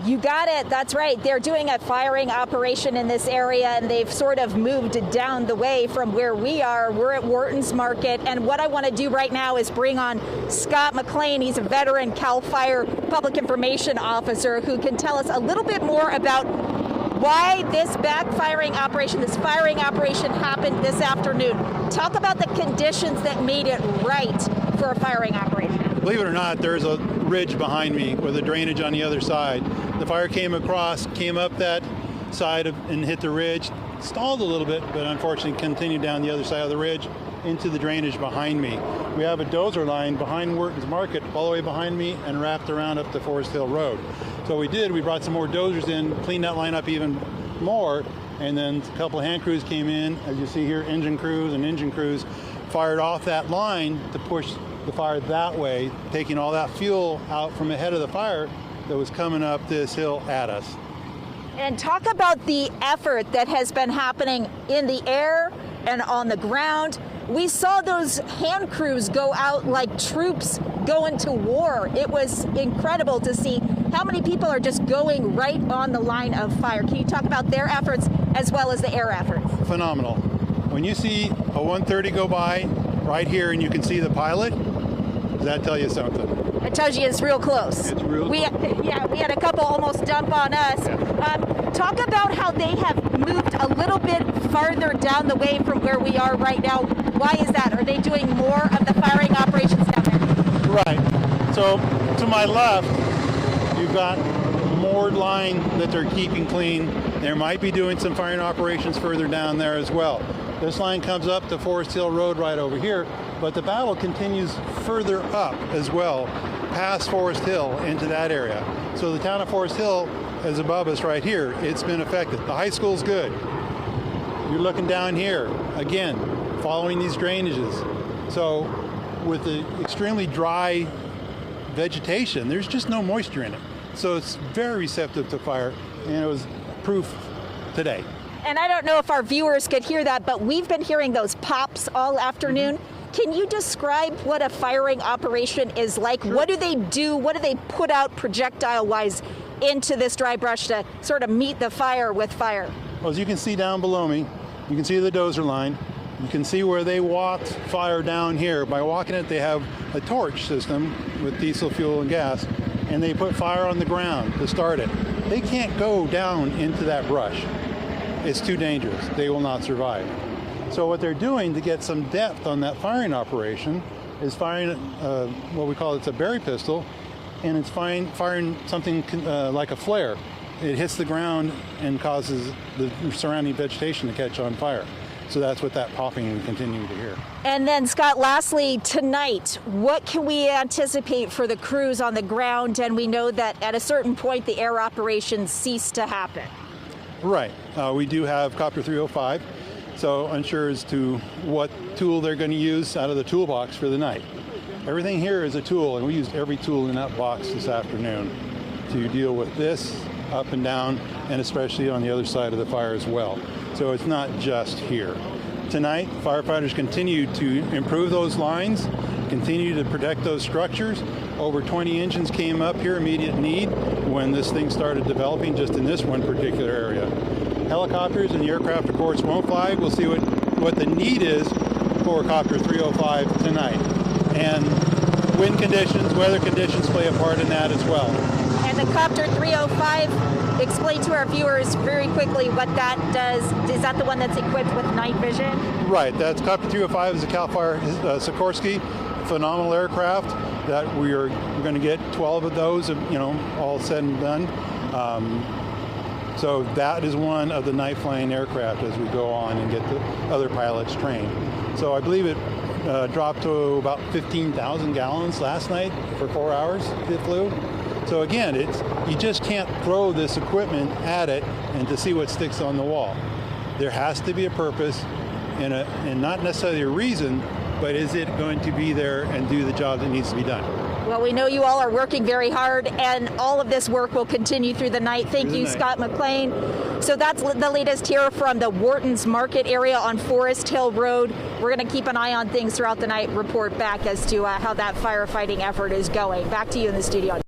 You got it. That's right. They're doing a firing operation in this area, and they've sort of moved down the way from where we are. We're at Wharton's Market, and what I want to do right now is bring on Scott McLean. He's a veteran CAL FIRE public information officer who can tell us a little bit more about why this backfiring operation, this firing operation happened this afternoon. Talk about the conditions that made it right for a firing operation. Believe it or not, there's a ridge behind me with a drainage on the other side. The fire came across, came up that side and hit the ridge, stalled a little bit, but unfortunately continued down the other side of the ridge into the drainage behind me. We have a dozer line behind Wharton's Market, all the way behind me, and wrapped around up to Forest Hill Road. So we brought some more dozers in, cleaned that line up even more, and then a couple of hand crews came in. As you see here, engine crews fired off that line to push the fire that way, taking all that fuel out from ahead of the fire that was coming up this hill at us. And talk about the effort that has been happening in the air and on the ground. We saw those hand crews go out like troops going to war. It was incredible to see how many people are just going right on the line of fire. Can you talk about their efforts as well as the air efforts? Phenomenal. When you see a 130 go by right here and you can see the pilot, does that tell you something? It tells you it's real close. It's real close. We had a couple almost dump on us. Yeah. Talk about how they have moved a little bit farther down the way from where we are right now. Why is that? Are they doing more of the firing operations down there? Right. So to my left, you've got moored line that they're keeping clean. They might be doing some firing operations further down there as well. This line comes up to Forest Hill Road right over here, but the battle continues further up as well, past Forest Hill into that area. So the town of Forest Hill is above us right here. It's been affected. The high school's good. You're looking down here, again, following these drainages. So with the extremely dry vegetation, there's just no moisture in it. So it's very receptive to fire, and it was proof today. And I don't know if our viewers could hear that, but we've been hearing those pops all afternoon. Can you describe what a firing operation is like? Sure. What do they do? What do they put out projectile-wise into this dry brush to sort of meet the fire with fire? Well, as you can see down below me, you can see the dozer line. You can see where they walked fire down here. By walking it, they have a torch system with diesel fuel and gas, and they put fire on the ground to start it. They can't go down into that brush. It's too dangerous. They will not survive. So what they're doing to get some depth on that firing operation is firing what we call, it's a berry pistol, and it's firing something like a flare. It hits the ground and causes the surrounding vegetation to catch on fire. So that's what that popping we continue to hear. And then, Scott, lastly, tonight, what can we anticipate for the crews on the ground? And we know that at a certain point, the air operations cease to happen. Right. We do have Copter 305, so unsure as to what tool they're going to use out of the toolbox for the night. Everything here is a tool, and we used every tool in that box this afternoon to deal with this up and down, and especially on the other side of the fire as well. So it's not just here. Tonight, firefighters continue to improve those lines, continue to protect those structures. Over 20 engines came up here, immediate need, when this thing started developing just in this one particular area. Helicopters and the aircraft, of course, won't fly. We'll see what the need is for Copter 305 tonight. And wind conditions, weather conditions play a part in that as well. And the Copter 305, explain to our viewers very quickly what that does. Is that the one that's equipped with night vision? Right, that's Copter 305 is a CAL FIRE Sikorsky, phenomenal aircraft that we're going to get 12 of those, all said and done. So that is one of the night flying aircraft as we go on and get the other pilots trained. So I believe it dropped to about 15,000 gallons last night for 4 hours it flew. So again, you just can't throw this equipment at it and to see what sticks on the wall. There has to be a purpose and not necessarily a reason, but is it going to be there and do the job that needs to be done? Well, we know you all are working very hard, and all of this work will continue through the night. Thank you, Scott McLean. So that's the latest here from the Wharton's Market area on Forest Hill Road. We're going to keep an eye on things throughout the night, report back as to how that firefighting effort is going. Back to you in the studio.